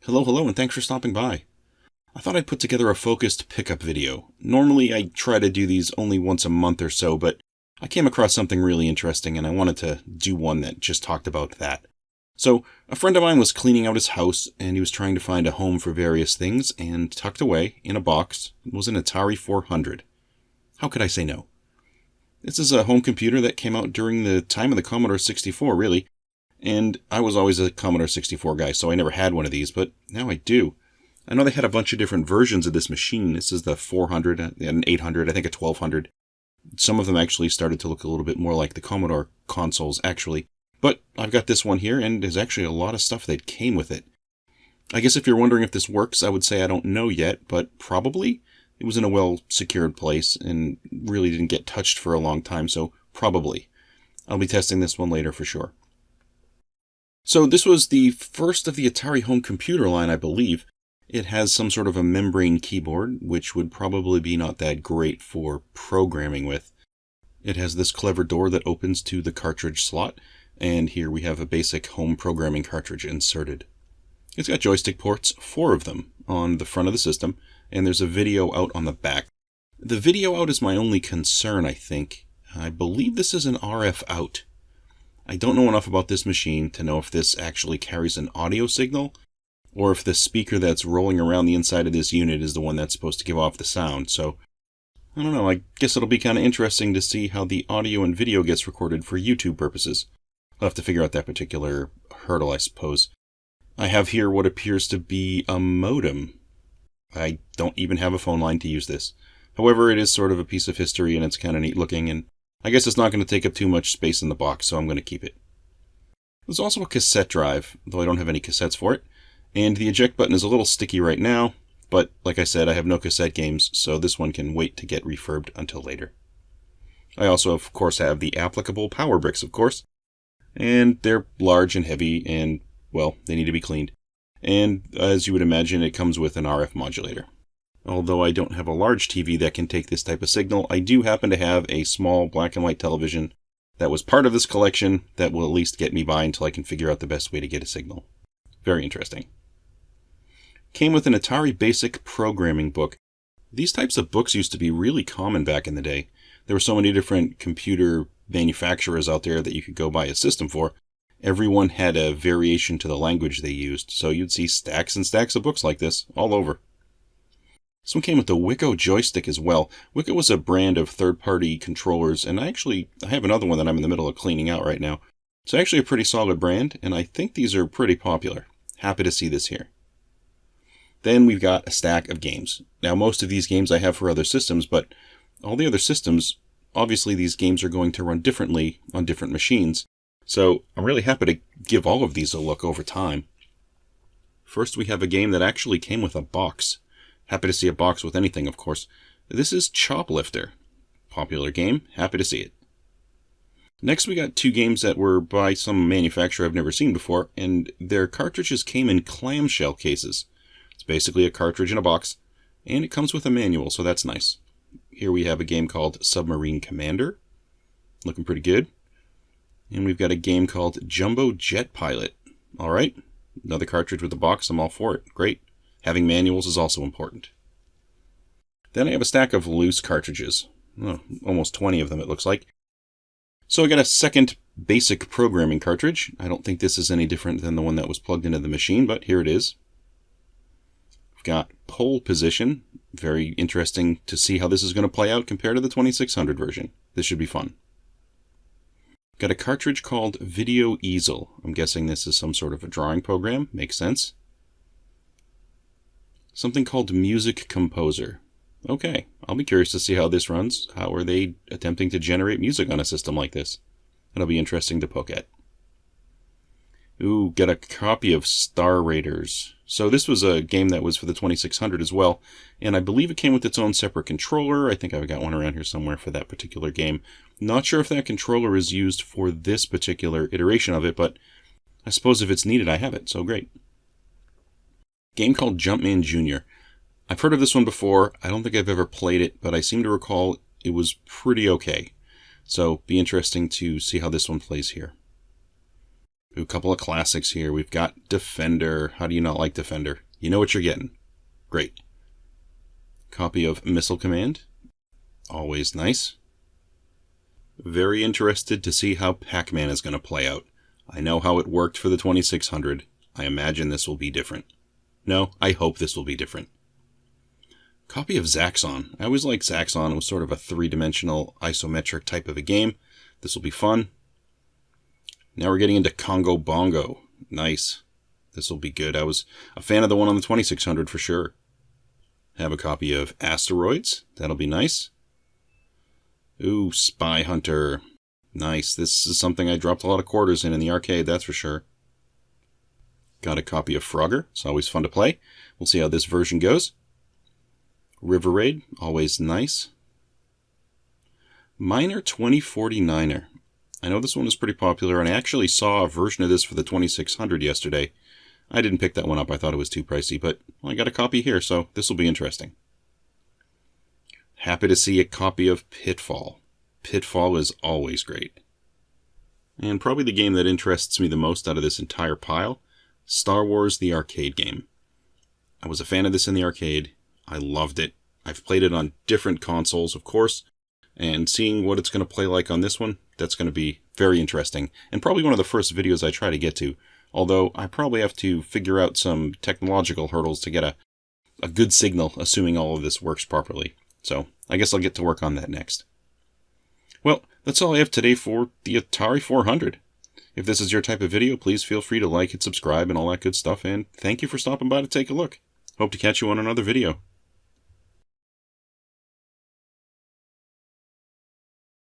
Hello, and thanks for stopping by. I thought I'd put together a focused pickup video. Normally, I try to do these only once a month or so, but I came across something really interesting and I wanted to do one that just talked about that. So, a friend of mine was cleaning out his house and he was trying to find a home for various things, and tucked away in a box was an Atari 400. How could I say no? This is a home computer that came out during the time of the Commodore 64, really. And I was always a Commodore 64 guy, so I never had one of these, but now I do. I know they had a bunch of different versions of this machine. This is the 400, an 800, I think a 1200. Some of them actually started to look a little bit more like the Commodore consoles, actually. But I've got this one here, and there's actually a lot of stuff that came with it. I guess if you're wondering if this works, I would say I don't know yet, but probably. It was in a well-secured place and really didn't get touched for a long time, so probably. I'll be testing this one later for sure. So this was the first of the Atari home computer line, I believe. It has some sort of a membrane keyboard, which would probably be not that great for programming with. It has this clever door that opens to the cartridge slot, and here we have a basic home programming cartridge inserted. It's got joystick ports, 4 of them, on the front of the system, and there's a video out on the back. The video out is my only concern, I think. I believe this is an RF out. I don't know enough about this machine to know if this actually carries an audio signal, or if the speaker that's rolling around the inside of this unit is the one that's supposed to give off the sound, so I don't know, I guess it'll be kind of interesting to see how the audio and video gets recorded for YouTube purposes. I'll have to figure out that particular hurdle, I suppose. I have here what appears to be a modem. I don't even have a phone line to use this. However, it is sort of a piece of history and it's kind of neat looking, and I guess it's not going to take up too much space in the box, so I'm going to keep it. There's also a cassette drive, though I don't have any cassettes for it, and the eject button is a little sticky right now, but like I said, I have no cassette games, so this one can wait to get refurbed until later. I also, of course, have the applicable power bricks, of course, and they're large and heavy, and, well, they need to be cleaned. And, as you would imagine, it comes with an RF modulator. Although I don't have a large TV that can take this type of signal, I do happen to have a small black and white television that was part of this collection that will at least get me by until I can figure out the best way to get a signal. Very interesting. Came with an Atari Basic programming book. These types of books used to be really common back in the day. There were so many different computer manufacturers out there that you could go buy a system for. Everyone had a variation to the language they used, so you'd see stacks and stacks of books like this all over. This one came with the Wiko joystick as well. Wiko was a brand of third-party controllers, and I have another one that I'm in the middle of cleaning out right now. It's actually a pretty solid brand, and I think these are pretty popular. Happy to see this here. Then we've got a stack of games. Now, most of these games I have for other systems, but all the other systems, obviously these games are going to run differently on different machines. So I'm really happy to give all of these a look over time. First, we have a game that actually came with a box. Happy to see a box with anything, of course. This is Choplifter. Popular game. Happy to see it. Next, we got 2 games that were by some manufacturer I've never seen before, and their cartridges came in clamshell cases. It's basically a cartridge in a box, and it comes with a manual, so that's nice. Here we have a game called Submarine Commander. Looking pretty good. And we've got a game called Jumbo Jet Pilot. Alright, another cartridge with a box, I'm all for it. Great. Having manuals is also important. Then I have a stack of loose cartridges. Oh, almost 20 of them, it looks like. So I got a second basic programming cartridge. I don't think this is any different than the one that was plugged into the machine, but here it is. We've got pole position. Very interesting to see how this is going to play out compared to the 2600 version. This should be fun. Got a cartridge called Video Easel. I'm guessing this is some sort of a drawing program. Makes sense. Something called Music Composer. Okay, I'll be curious to see how this runs. How are they attempting to generate music on a system like this? That'll be interesting to poke at. Ooh, got a copy of Star Raiders. So this was a game that was for the 2600 as well, and I believe it came with its own separate controller. I think I've got one around here somewhere for that particular game. Not sure if that controller is used for this particular iteration of it, but I suppose if it's needed, I have it, so great. Game called Jumpman Junior. I've heard of this one before. I don't think I've ever played it, but I seem to recall it was pretty okay. So, be interesting to see how this one plays here. A couple of classics here. We've got Defender. How do you not like Defender? You know what you're getting. Great. Copy of Missile Command. Always nice. Very interested to see how Pac-Man is going to play out. I know how it worked for the 2600. I imagine this will be different. No, I hope this will be different. Copy of Zaxxon. I always liked Zaxxon. It was sort of a three-dimensional isometric type of a game. This will be fun. Now we're getting into Congo Bongo. Nice. This will be good. I was a fan of the one on the 2600 for sure. Have a copy of Asteroids. That'll be nice. Ooh, Spy Hunter. Nice. This is something I dropped a lot of quarters in the arcade, that's for sure. Got a copy of Frogger. It's always fun to play. We'll see how this version goes. River Raid. Always nice. Miner 2049er. I know this one is pretty popular, and I actually saw a version of this for the 2600 yesterday. I didn't pick that one up. I thought it was too pricey, but I got a copy here, so this will be interesting. Happy to see a copy of Pitfall. Pitfall is always great. And probably the game that interests me the most out of this entire pile, Star Wars the arcade game. I was a fan of this in the arcade. I loved it. I've played it on different consoles, of course, and seeing what it's going to play like on this one, that's going to be very interesting, and probably one of the first videos I try to get to, although I probably have to figure out some technological hurdles to get a good signal, assuming all of this works properly. So I guess I'll get to work on that next. Well, that's all I have today for the Atari 400. If this is your type of video, please feel free to like and subscribe and all that good stuff, and thank you for stopping by to take a look. Hope to catch you on another video.